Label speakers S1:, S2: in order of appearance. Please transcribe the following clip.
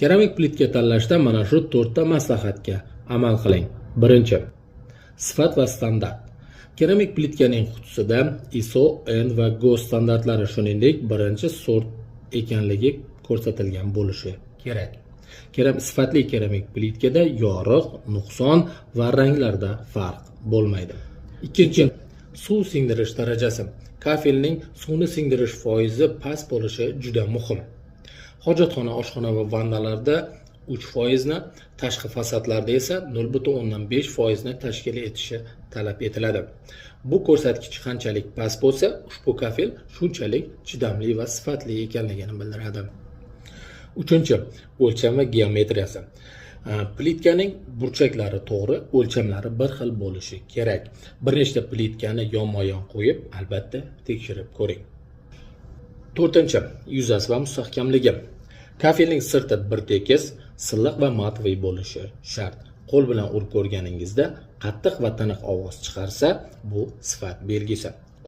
S1: Keramik plitka tanlashda mana shu 4 ta maslahatga amal qiling. Birinchi, sifat va standart. Keramik plitkaning qutisida ISO, N va GO standartlari, shuningdek, birinchi sort ekanligi ko'rsatilgan bo'lishi kerak. Sifatli keramik plitkada yorug', nuqson va ranglarda farq bo'lmaydi. Ikkinchi, suv singdirish darajasi. Kafelning suvni singdirish foizi past bo'lishi juda muhim. Hojatxona, oshxona va vannalarda 3% ni, tashqi fasadlarda esa 0,5% ni tashkil etishi talab etiladi. Bu ko'rsatkich qanchalik past bo'lsa, ushbu kafel shunchalik chidamli va sifatli ekanligini bildiradi. Uchinchi, o'lcham va geometriyasi. Plitkaning burchaklari to'g'ri, o'lchamlari bir xil bo'lishi kerak. Bir nechta plitkani yonma-yon qo'yib, albatta tekshirib ko'ring. To'rtinchi, yuzasi va mustahkamligi. Kafelning sirti bir tekis, silliq va matviy bo'lishi shart. Qo'l bilan urib ko'rganingizda qattiq va tiniq ovoz chiqarsa, bu sifat belgisi.